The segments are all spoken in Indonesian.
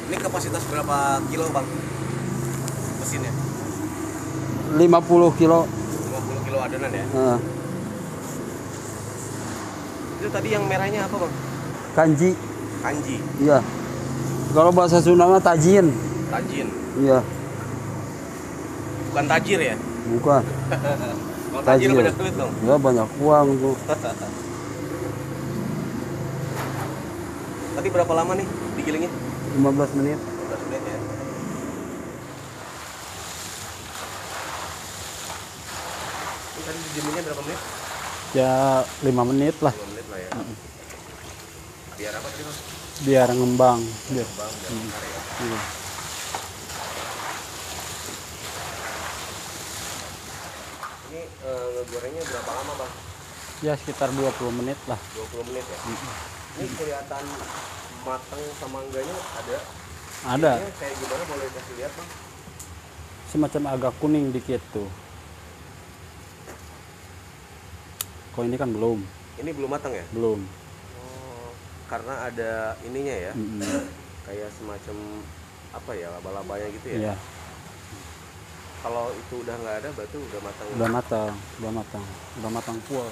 Ini kapasitas berapa kilo bang mesinnya? 50 kilo. 50 kilo adonan ya? Itu tadi yang merahnya apa bang? Kanji. Kanji? Iya. Kalau bahasa Sunda mah tajin. Tajin? Iya. Bukan tajir ya? Bukan. Kalau tajir banyak duit dong? Ya banyak uang tuh. Tadi berapa lama nih digilingnya? 15 menit. 15 menit ya? Ini tadi dijemurnya berapa menit? Ya 5 menit lah. 5 menit lah ya. Biar apa tadi bang? Biar ngembang. Biar. Bang, biar bentar ya. Iya. Ini ngegorengnya berapa lama bang? Ya sekitar 20 menit lah. 20 menit ya? Ini kelihatan matang sama enggaknya ada? Ada. Ini kayak gimana, boleh kasih lihat bang? Semacam agak kuning dikit tuh. Kok ini kan belum. Ini belum matang ya? Belum. Oh, karena ada ininya ya? Kayak semacam apa ya, laba-labanya gitu ya? Iya. Kalau itu udah nggak ada, berarti udah matang. Udah matang, udah matang full.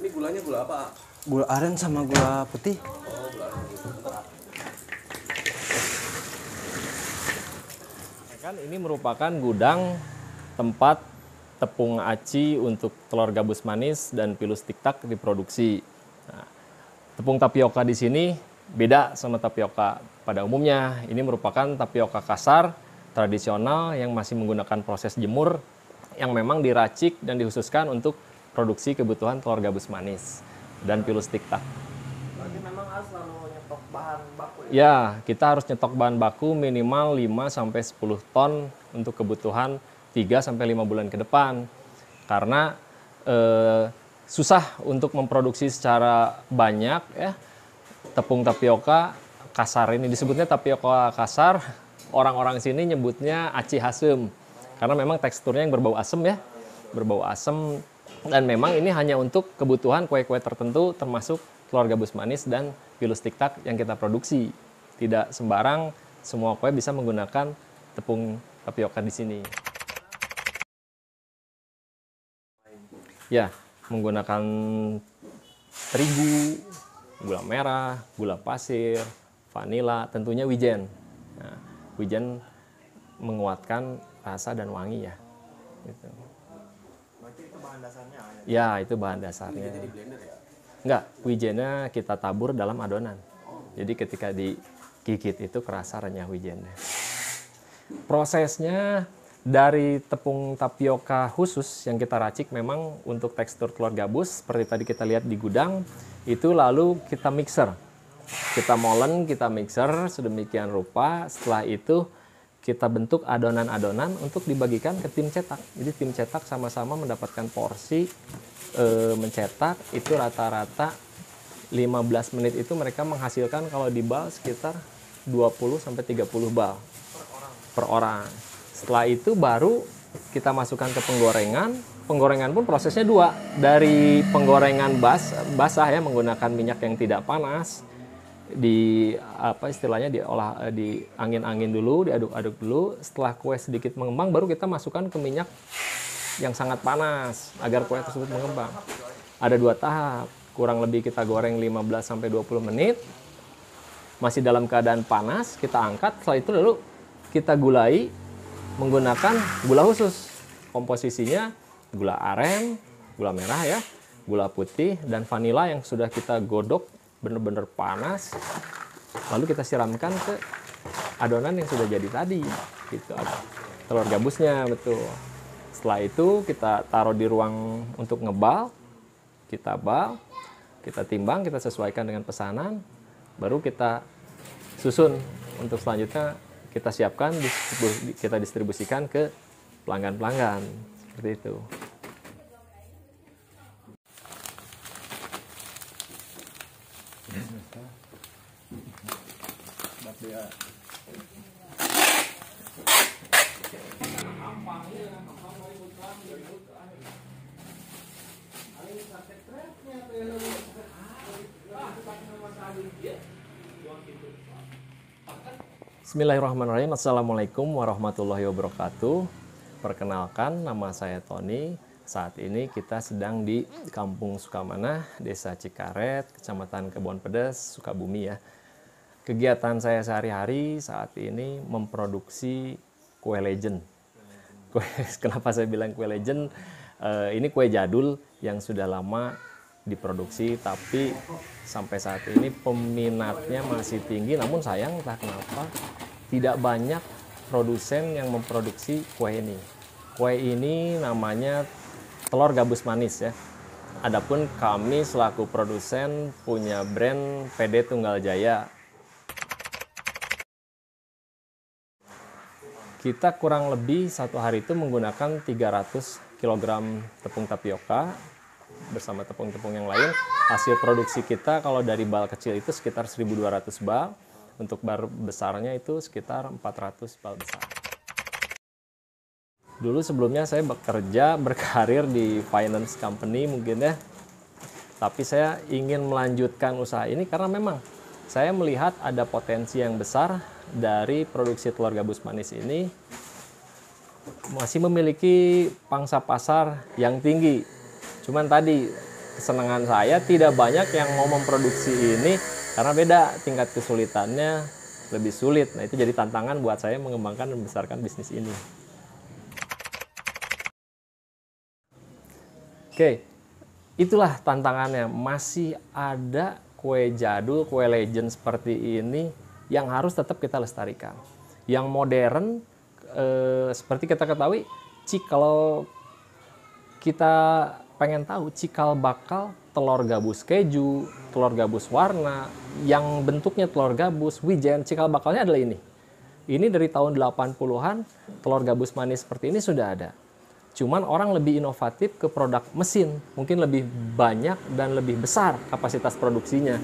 Ini gulanya gula apa? Gula aren sama gula putih. Oh, gula aren. Kan ini merupakan gudang tempat tepung aci untuk telur gabus manis dan pilus tiktak diproduksi. Nah, tepung tapioka di sini beda sama tapioka pada umumnya. Ini merupakan tapioka kasar, tradisional yang masih menggunakan proses jemur yang memang diracik dan dikhususkan untuk produksi kebutuhan telur gabus manis dan pilus tiktak. Berarti memang harus selalu nyetok bahan baku ya? Ya, kita harus nyetok bahan baku minimal 5-10 ton untuk kebutuhan 3-5 bulan ke depan. Karena susah untuk memproduksi secara banyak ya. Tepung tapioka kasar ini disebutnya tapioka kasar. Orang-orang sini nyebutnya aci hasem. Karena memang teksturnya yang berbau asam ya. Berbau asam, dan memang ini hanya untuk kebutuhan kue-kue tertentu termasuk telur gabus manis dan pilus tiktak yang kita produksi. Tidak sembarang semua kue bisa menggunakan tepung tapioka di sini. Ya, menggunakan terigu, gula merah, gula pasir, vanila, tentunya wijen. Nah, wijen menguatkan rasa dan wangi ya. Gitu. Berarti itu bahan dasarnya ya? Ya, itu bahan dasarnya. Jadi blender ya? Enggak, wijennya kita tabur dalam adonan. Jadi ketika digigit itu kerasa renyah wijennya. Prosesnya dari tepung tapioka khusus yang kita racik memang untuk tekstur telur gabus seperti tadi kita lihat di gudang, itu lalu kita mixer. Kita molen, kita mixer sedemikian rupa. Setelah itu kita bentuk adonan-adonan untuk dibagikan ke tim cetak. Jadi tim cetak sama-sama mendapatkan porsi mencetak itu rata-rata 15 menit itu mereka menghasilkan kalau di bal sekitar 20-30 bal per orang. Setelah itu baru kita masukkan ke penggorengan. Penggorengan pun prosesnya dua. Dari penggorengan basah ya menggunakan minyak yang tidak panas, di apa istilahnya diolah di angin-angin dulu, diaduk-aduk dulu. Setelah kue sedikit mengembang baru kita masukkan ke minyak yang sangat panas agar kue tersebut mengembang. Ada 2 tahap. Kurang lebih kita goreng 15-20 menit. Masih dalam keadaan panas, kita angkat. Setelah itu lalu kita gulai menggunakan gula khusus. Komposisinya gula aren, gula merah ya, gula putih dan vanila yang sudah kita godok benar-benar panas. Lalu kita siramkan ke adonan yang sudah jadi tadi. Gitu. Telur gabusnya betul. Setelah itu kita taruh di ruang untuk ngebal, kita bal, kita timbang, kita sesuaikan dengan pesanan, baru kita susun untuk selanjutnya kita siapkan, kita distribusikan ke pelanggan-pelanggan, seperti itu. dia. Bismillahirrahmanirrahim. Assalamualaikum warahmatullahi wabarakatuh. Perkenalkan, nama saya Tony. Saat ini kita sedang di Kampung Sukamana, Desa Cikaret, Kecamatan Kebon Pedes, Sukabumi ya. Kegiatan saya sehari-hari saat ini memproduksi kue legend. Kenapa saya bilang kue legend? Ini kue jadul yang sudah lama diproduksi, tapi sampai saat ini peminatnya masih tinggi. Namun sayang, entah kenapa tidak banyak produsen yang memproduksi kue ini. Kue ini namanya telur gabus manis ya. Adapun kami selaku produsen punya brand PD Tunggal Jaya. Kita kurang lebih satu hari itu menggunakan 300 kg tepung tapioka bersama tepung-tepung yang lain. Hasil produksi kita kalau dari bal kecil itu sekitar 1.200 bal. Untuk bar besarnya itu sekitar 400 bal besar. Dulu sebelumnya saya bekerja, berkarir di finance company mungkin ya. Tapi saya ingin melanjutkan usaha ini karena memang saya melihat ada potensi yang besar dari produksi telur gabus manis ini. Masih memiliki pangsa pasar yang tinggi. Cuman tadi kesenangan saya tidak banyak yang mau memproduksi ini karena beda tingkat kesulitannya, lebih sulit. Nah itu jadi tantangan buat saya mengembangkan dan membesarkan bisnis ini. Oke, itulah tantangannya. Masih ada kue jadul, kue legend seperti ini yang harus tetap kita lestarikan. Yang modern, seperti kita ketahui, kalau kita pengen tahu cikal bakal telur gabus keju, telur gabus warna, yang bentuknya telur gabus, wijen, cikal bakalnya adalah ini. Ini dari tahun 80-an, telur gabus manis seperti ini sudah ada. Cuman orang lebih inovatif ke produk mesin, mungkin lebih banyak dan lebih besar kapasitas produksinya.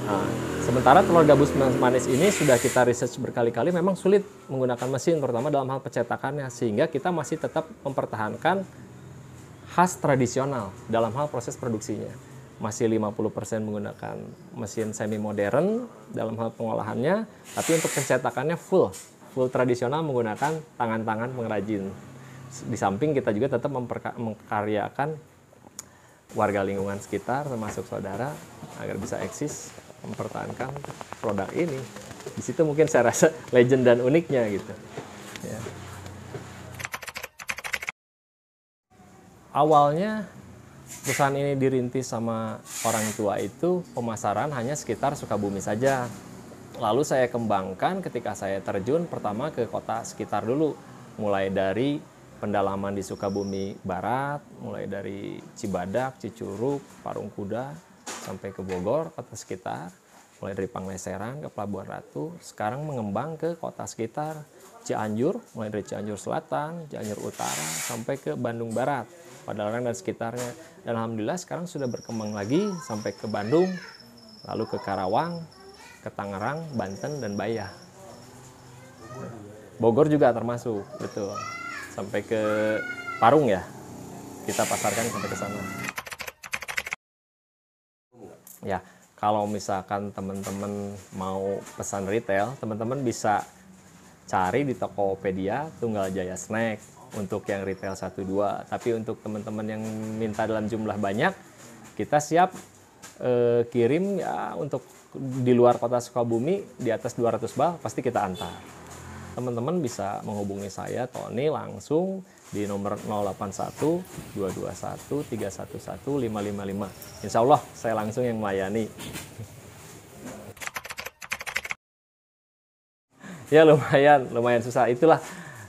Nah, sementara telur gabus manis ini sudah kita research berkali-kali, memang sulit menggunakan mesin, terutama dalam hal pencetakannya, sehingga kita masih tetap mempertahankan khas tradisional dalam hal proses produksinya. Masih 50% menggunakan mesin semi modern dalam hal pengolahannya, tapi untuk pencetakannya full tradisional menggunakan tangan-tangan pengrajin. Di samping kita juga tetap mengkaryakan warga lingkungan sekitar termasuk saudara agar bisa eksis mempertahankan produk ini. Di situ mungkin saya rasa legend dan uniknya gitu. Ya. Awalnya perusahaan ini dirintis sama orang tua itu pemasaran hanya sekitar Sukabumi saja. Lalu saya kembangkan ketika saya terjun pertama ke kota sekitar dulu. Mulai dari pendalaman di Sukabumi Barat, mulai dari Cibadak, Cicurug, Parung Kuda, sampai ke Bogor, kota sekitar. Mulai dari Pangleseran ke Pelabuhan Ratu, sekarang mengembang ke kota sekitar. Cianjur, mulai dari Cianjur Selatan, Cianjur Utara, sampai ke Bandung Barat, Padalarang dan sekitarnya. Dan alhamdulillah sekarang sudah berkembang lagi sampai ke Bandung, lalu ke Karawang, ke Tangerang, Banten, dan Bayah. Bogor juga termasuk, betul. Sampai ke Parung ya, kita pasarkan sampai ke sana. Ya, kalau misalkan teman-teman mau pesan retail, teman-teman bisa cari di Tokopedia Tunggal Jaya Snack untuk yang retail 1-2. Tapi untuk teman-teman yang minta dalam jumlah banyak, kita siap kirim ya untuk di luar kota Sukabumi di atas 200 bal pasti kita antar. Teman-teman bisa menghubungi saya Tony langsung di nomor 081 221 311 555. Insya Allah saya langsung yang melayani. Ya lumayan susah. Itulah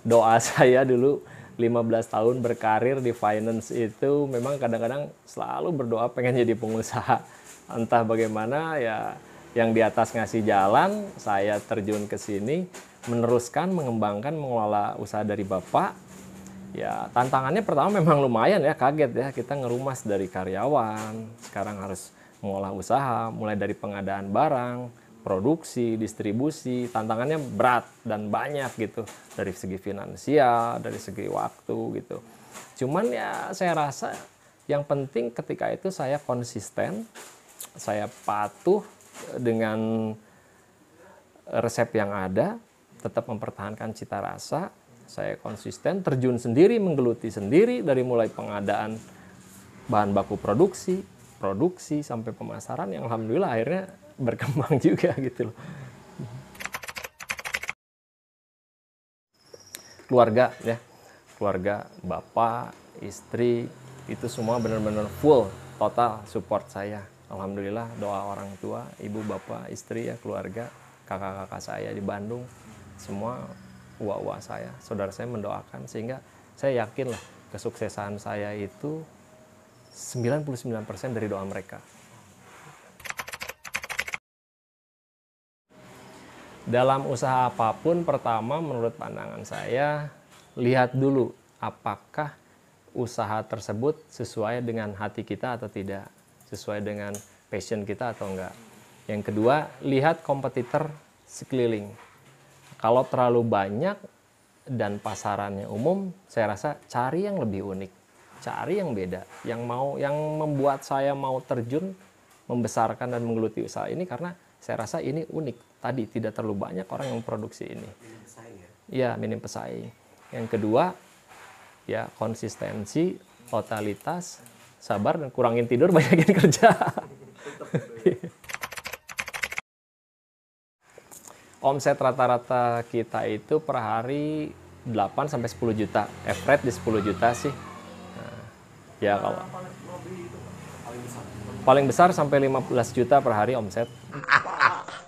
doa saya dulu 15 tahun berkarir di finance itu memang kadang-kadang selalu berdoa pengen jadi pengusaha. Entah bagaimana ya yang di atas ngasih jalan, saya terjun ke sini meneruskan, mengembangkan, mengelola usaha dari Bapak. Ya tantangannya pertama memang lumayan ya, kaget ya, kita ngerumas dari karyawan, sekarang harus mengolah usaha, mulai dari pengadaan barang, produksi, distribusi, tantangannya berat dan banyak gitu, dari segi finansial, dari segi waktu gitu. Cuman ya saya rasa yang penting ketika itu saya konsisten, saya patuh dengan resep yang ada, tetap mempertahankan cita rasa, saya konsisten, terjun sendiri, menggeluti sendiri dari mulai pengadaan bahan baku produksi sampai pemasaran yang alhamdulillah akhirnya berkembang juga gitu loh. Keluarga ya, keluarga, bapak, istri, itu semua benar-benar full, total support saya. Alhamdulillah doa orang tua, ibu, bapak, istri ya, keluarga, kakak-kakak saya di Bandung, semua uwa-uwa saya, saudara saya mendoakan, sehingga saya yakin lah kesuksesan saya itu 99% dari doa mereka. Dalam usaha apapun, pertama menurut pandangan saya, lihat dulu apakah usaha tersebut sesuai dengan hati kita atau tidak, sesuai dengan passion kita atau enggak. Yang kedua, lihat kompetitor sekeliling. Kalau terlalu banyak dan pasarannya umum, saya rasa cari yang lebih unik, cari yang beda, yang membuat saya mau terjun, membesarkan dan menggeluti usaha ini karena saya rasa ini unik. Tadi tidak terlalu banyak orang yang memproduksi ini. Minim pesaing ya? Iya, minim pesaing. Yang kedua, ya konsistensi, totalitas, sabar, dan kurangin tidur, banyakin kerja. Omset rata-rata kita itu per hari 8-10 juta. Average di 10 juta sih. Nah, ya kalau paling besar sampai 15 juta per hari omset.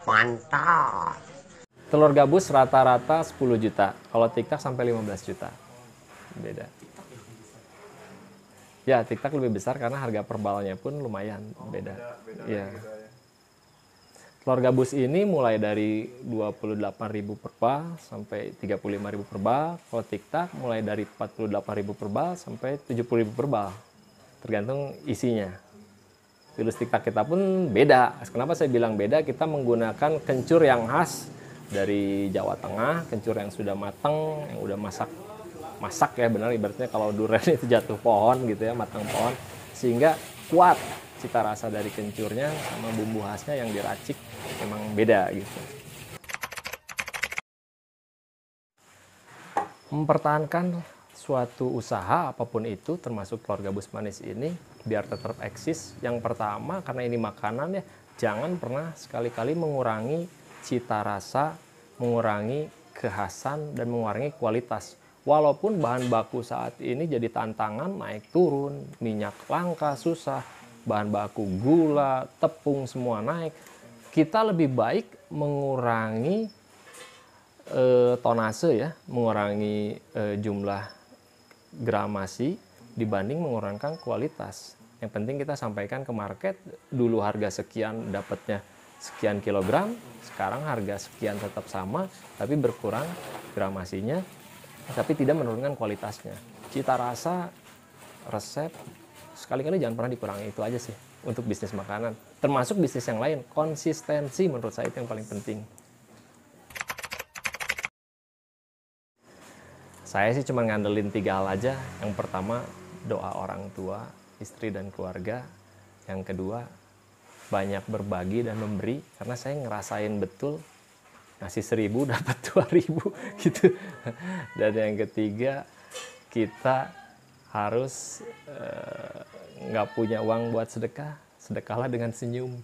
Mantap. Telur gabus rata-rata 10 juta. Kalau TikTok sampai 15 juta. Beda. Ya, TikTok lebih besar karena harga per balnya pun lumayan beda. Iya. Telur gabus ini mulai dari 28.000 per bal sampai 35.000 per bal. Kalau TikTok mulai dari 48.000 per bal sampai 70.000 per bal. Tergantung isinya. Virus TikTok kita pun beda. Kenapa saya bilang beda? Kita menggunakan kencur yang khas dari Jawa Tengah, kencur yang sudah matang, yang udah masak ya, benar ibaratnya kalau durian itu jatuh pohon gitu ya, matang pohon, sehingga kuat cita rasa dari kencurnya sama bumbu khasnya yang diracik memang beda gitu. Mempertahankan suatu usaha apapun itu, termasuk telur gabus manis ini, biar tetap eksis. Yang pertama, karena ini makanan ya, jangan pernah sekali-kali mengurangi cita rasa, mengurangi kekhasan, dan mengurangi kualitas. Walaupun bahan baku saat ini jadi tantangan, naik turun, minyak langka, susah, bahan baku gula, tepung, semua naik. Kita lebih baik mengurangi tonase ya, mengurangi jumlah gramasi dibanding mengurangkan kualitas. Yang penting kita sampaikan ke market, dulu harga sekian dapatnya sekian kilogram, sekarang harga sekian tetap sama, tapi berkurang gramasinya, tapi tidak menurunkan kualitasnya. Cita rasa, resep, sekali-kali jangan pernah dikurangi, itu aja sih untuk bisnis makanan. Termasuk bisnis yang lain, konsistensi menurut saya itu yang paling penting. Saya sih cuma ngandelin 3 hal aja. Yang pertama, doa orang tua, istri dan keluarga. Yang kedua, banyak berbagi dan memberi, karena saya ngerasain betul ngasih 1.000 dapat 2.000 gitu. Dan yang ketiga, kita harus nggak punya uang buat sedekah, sedekahlah dengan senyum.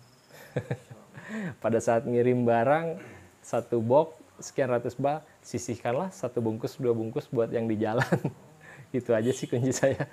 Pada saat ngirim barang 1 box sekian ratus bal, sisihkanlah 1 bungkus 2 bungkus buat yang di jalan. Itu aja sih kunci saya.